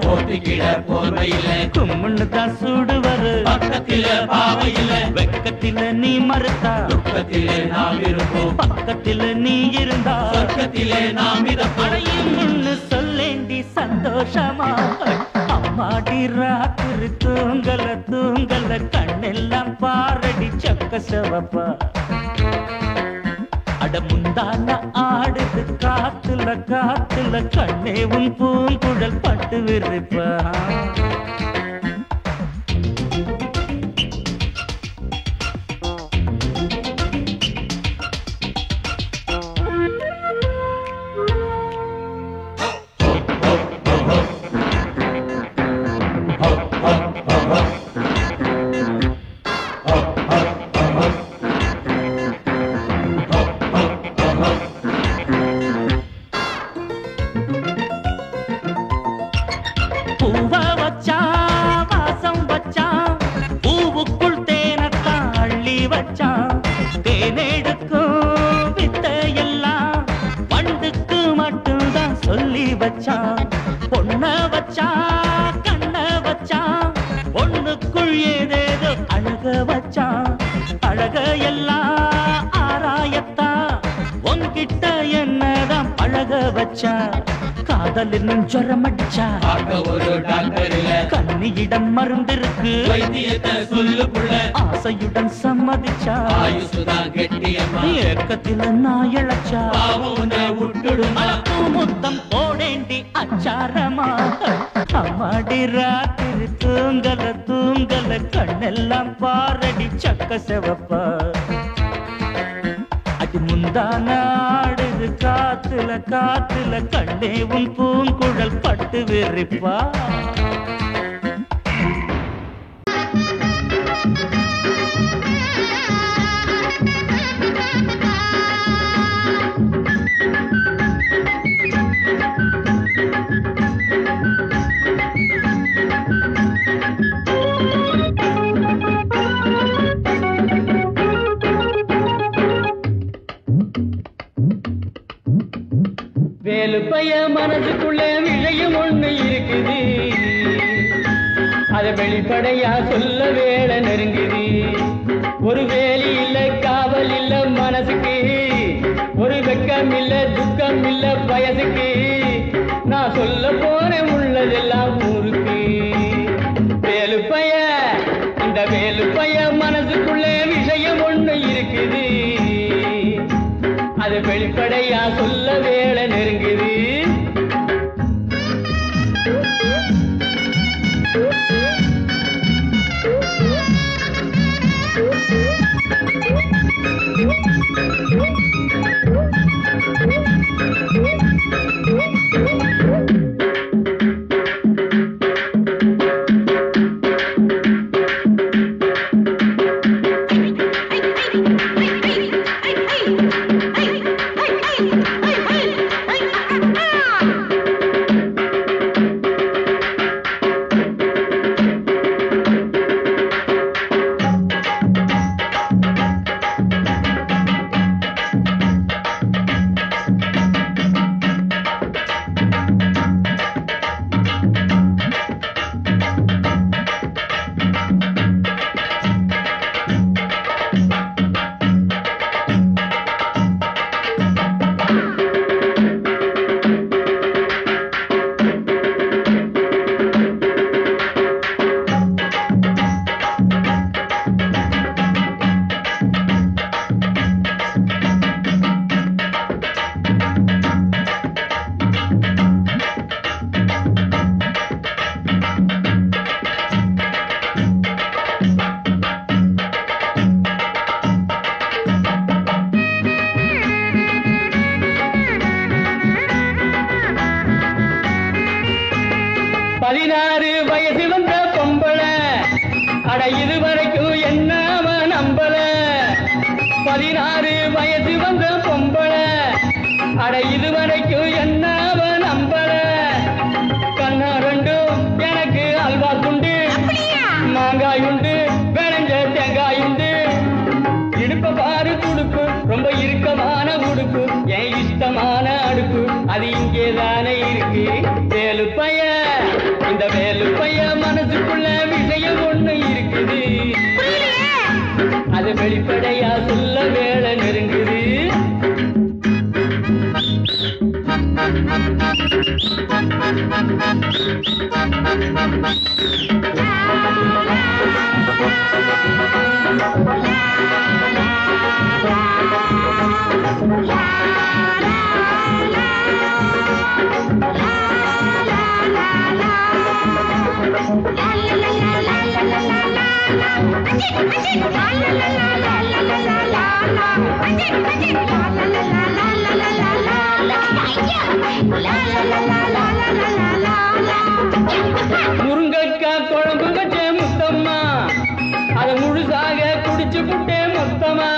கும்முன்னு தான் சூடு வரு பக்கத்தில பாவையில வெக்கத்தில நீ மறுத்தா துக்கத்திலே நாம் இருப்போம் பக்கத்தில நீ இருந்தா பக்கத்திலே நாம் இருப்போம் சொல்லேண்டி சந்தோஷமா அம்மாடி ராத்திரி தூங்கல தூங்கல கண்ணெல்லாம் பாரடி சக்க சிவப்பா அட முந்தான ஆடுது காத்துல காத்துல கண்ணே உன் பூங்குழல் பட்டு விரிப்பா பொண்ண வச்சா கண்ண வச்சா பொண்ணுக்குள் ஏதேதோ அழக வச்சா அழக எல்லாம் ஆராயத்தா உன்கிட்ட என்னதான் பழக வச்சா காதல் இன்னும் ஜரம் அடிச்சா ஒரு டாக்டர் இல்ல கண்ணியிடம் மருந்திருக்கு வைத்தியத்தை சொல்லு புள்ள ஆசையுடன் சம்மதிச்சா ஆயுசுதான் கெட்டியம்மா ஏக்கத்தில நான் இழச்சா விட்டுடும் முத்தம் போடேண்டி அச்சாரமா அம்மாடி ராத்திரி தூங்கல தூங்கல கண்ணெல்லாம் பாரடி சக்க சிவப்பா அடி முந்தான ஆடுது காத்துல காத்துல கண்ணே உன் பூங்குழல் பட்டு விரிப்பா வேலுப்பைய மனசுக்குள்ள விஷயம் ஒண்ணு இருக்குது அத வெளிப்படையா சொல்ல வேலை நெருங்குது ஒரு வேலி இல்ல காவல் இல்ல மனசுக்கு ஒரு வெக்கம் இல்ல துக்கம் இல்ல வயசுக்கு நான் சொல்ல போறேன் உள்ளதெல்லாம் ஊருக்கு வேலுப்பைய இந்த வேலுப்பைய மனசுக்குள்ள விஷயம் ஒண்ணு இருக்குது அது வெளிப்படையா சொல்ல வேலை நெருங்குது அட இதுவரைக்கும் என்ன அவன் நம்பல 16 வயசு வந்த பொம்பள அட இதுவரைக்கும் என்ன அவன் நம்பல கண்ணா ரெண்டும் எனக்கு அல்வா துண்டு மாங்காய் உண்டு விளைஞ்ச தேங்காய் உண்டு இடுப்ப பாரு துடுப்பு ரொம்ப இறுக்கமான உடுப்பு என் இஷ்டமான அடுப்பு அது இங்கேதானே இருக்கு வேலு பைய இந்த வேலு பைய மனசுக்குள்ள விஷயம் ஒண்ணு இருக்குது அது வெளிப்படையா சொல்ல வேலை நெருங்குது முருங்கக்காய் குழம்பு வச்சே முத்தம்மா அதை முழுசாக குடிச்சு புட்டே மொத்தமா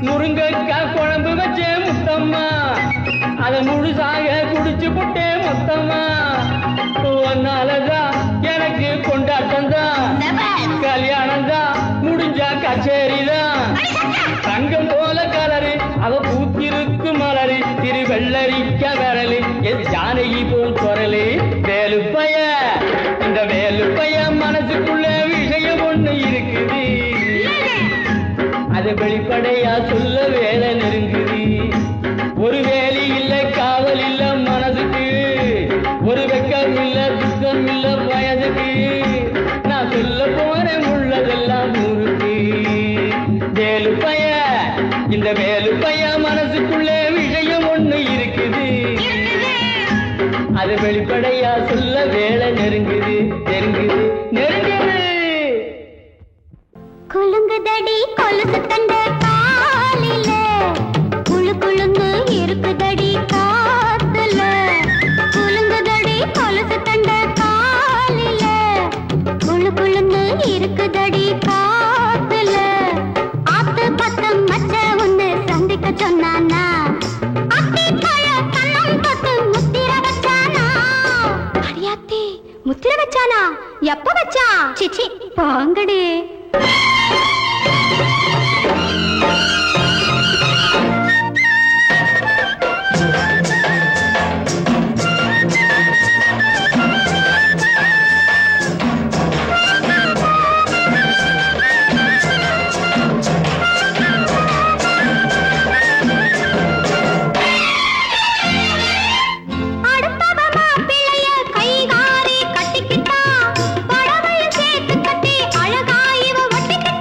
முருங்கக்காய் குழம்பு வச்சே முத்தம்மா அதை முழுசாக குடிச்சு புட்டே மொத்தமா ஒன்னாலதான் எனக்கு கொண்டாட்டம் தான் கல்யாணம் தான் முடிஞ்சா கச்சேரிதான் தங்கம் போல கலரு அவ பூத்திருக்கு மலரு திரு வெள்ளரிக்க வரலு என் ஜானகி போல் குரலு வேலு பைய இந்த வேலு பைய மனசுக்குள்ள விஷயம் ஒண்ணு இருக்குது அது வெளிப்படையா சொல்ல வேலை நெருங்குது ஒரு வேலி இல்ல காவல் இல்ல மனசுக்கு ஒரு வெக்கம் இல்ல துக்கம் இல்ல வயதுக்கு நான் சொல்ல போறேன் உள்ளதெல்லாம் ஊருக்கு வேலு பைய இந்த வேலு பைய மனசுக்குள்ளே விஷயம் ஒண்ணு இருக்குது அது வெளிப்படையா சொல்ல வேலை நெருங்குது நெருங்குது நெருங்குது குலுங்குதடி கொலுசு தண்ட காலில குழு குழுந்து இருக்குதடி காத்துல குலுங்குதடி கொலுசு தண்ட காலில குழு குழுந்து இருக்குதடி காத்துல ஆத்து பக்கம் மச்ச ஒண்ணு சந்திக்க சொன்னானா அத்தி பழ கண்ணம் தொட்டு முத்திர வச்சானா அடியாத்தி முத்திர வச்சானா எப்ப வச்சா சிச்சி பாங்கடி கட்டிக்கிட்டா படவையும் சேர்த்து கட்டி அழகாயிவ ஒட்டிக்கிட்டா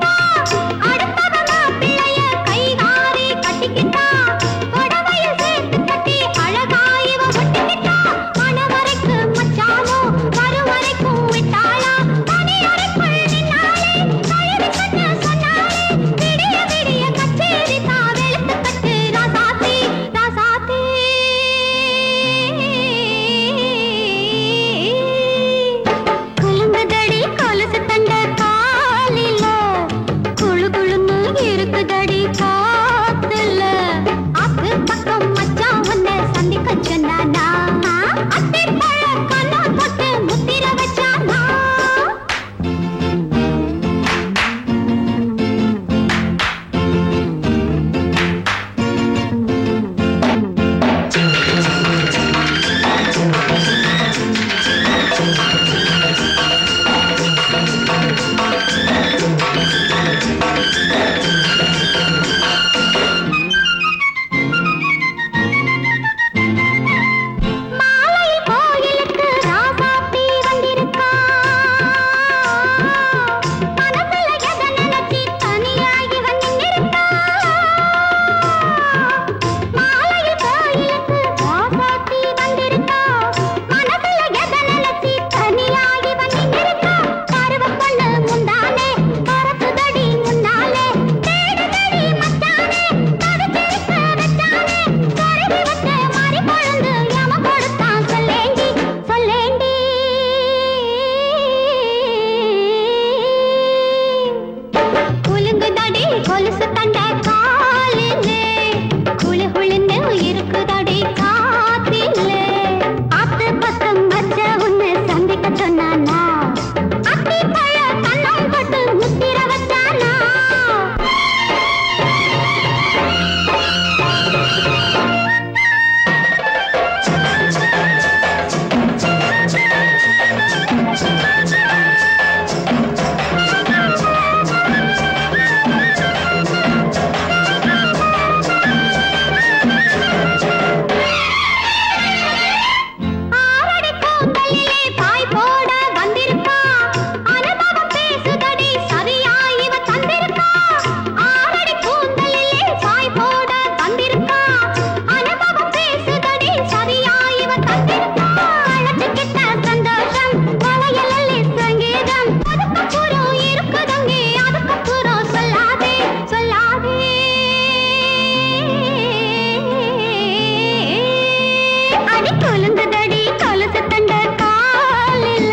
குலுங்குதடி கொலுசு தண்ட காலில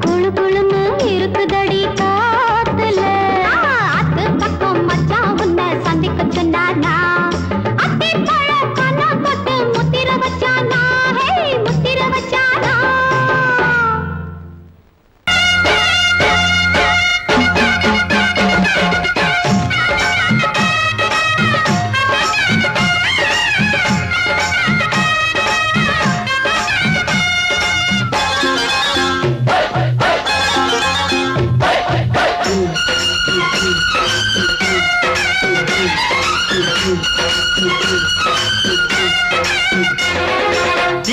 குழு குழுன்னு இருக்குதடி காத்துல அத்து பக்கம் மச்சான் உன்னை சந்திக்க சொன்னானா அத்தி பழ கண்ணா போட்டு முத்திர வச்சானா ஹே முத்திர வச்சானா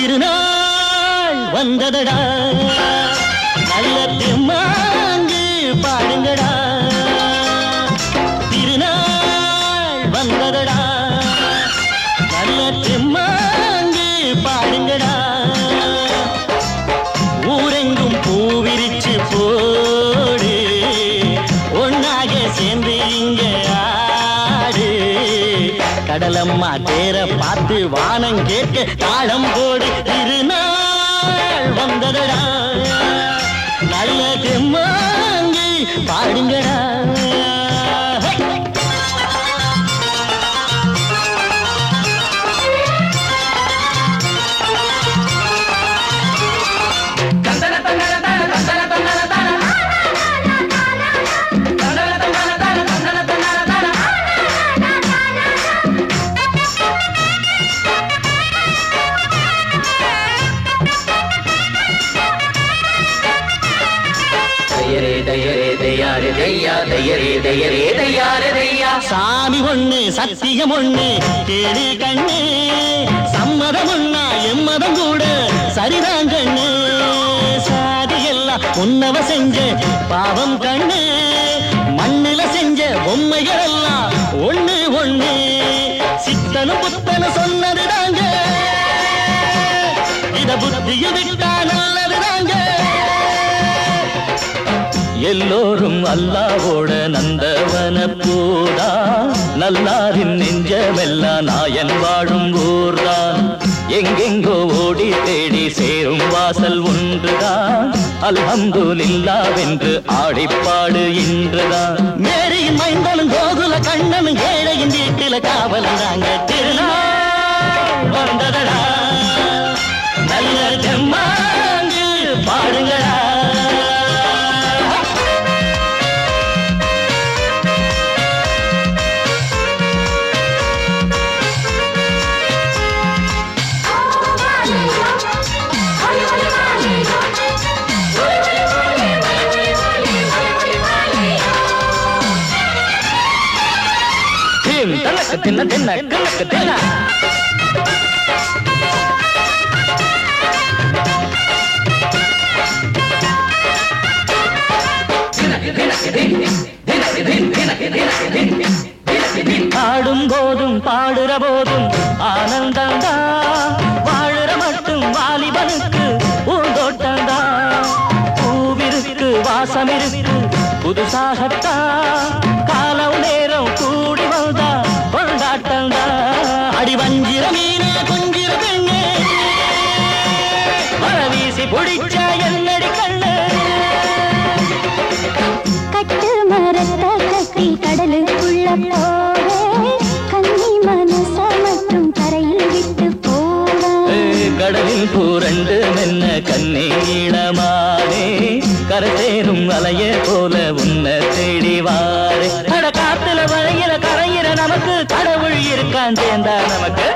திருநாள் வந்ததடா நல்ல திருமாங்கு பாடுங்கடா திருநாள் வந்ததடா நல்ல திருமாங்கு பாடுங்கடா ஊரெங்கும் பூவிரிச்சு போடு ஒன்னாக சேர்ந்து இங்க ஆடு கடலம்மா தேர பார்த்து வானம் கேட்க தாளம் போடு திருநாள் வந்ததடா நல்ல தெம்மாங்கி பாடுங்கடா சாமி ஒண்ணு சத்தியம் ஒண்ணு கேளு கண்ணு சம்மதம் ஒண்ணா எம்மதம் கூட சரிதான் கண்ணு சாதி எல்லாம் உன்னவ செஞ்ச பாவம் கண்ணு மண்ணில செஞ்ச பொம்மைகள் எல்லாம் ஒண்ணு ஒண்ணு சித்தனும் புத்தனும் சொன்னதுதாங்க இத புத்திய விட்டா நல்லதுதாங்க எல்லோரும் அல்லாவோட நந்தவன பூதா நல்லாரின் நெஞ்சமெல்லாம் நாயன் வாழும் ஊர்தான் எங்கெங்கோ ஓடி தேடி சேரும் வாசல் ஒன்றுதான் அல்ஹம்துலில்லாஹ்வென்று ஆடிப்பாடு இன்றுதான் மேரியின் மைந்தனும் கோகுல கண்ணனும் ஏழையின் வீட்டில காவலாங்க திருநாள் வந்ததடா நல்ல தெம்மாங்கு பாடுங்களா தின்ன தின்ன கணக்கு தின்ன ஆடும் போதும் பாடுற போதும் ஆனந்தந்தா வாழுற மட்டும் வாலிபனுக்கு பூந்தோட்டந்தா பூவிருக்கு வாசம் இருக்கு புதுசாகத்தா காலம் நேரம் கூடி வந்தா கொண்டாட்டந்தா அடி வஞ்சிர மீனே கொஞ்சிர பெண்ணே வர வீசி பிடிச்ச என்னடி கண்ணு கட்டு மரத்த கட்டி கடலுக்குள்ள போவே கண்ணி மனச மட்டும் கரையில் விட்டு போவே கடலில் பூரண்டு மென்ன கண்ணீடமானே கரை சேரும் அலைய போல உன்னை தேடி வாரே காத்துல வளையிற கரையிற நமக்கு கடவுள் இருக்கான் சேர்ந்தா நமக்கு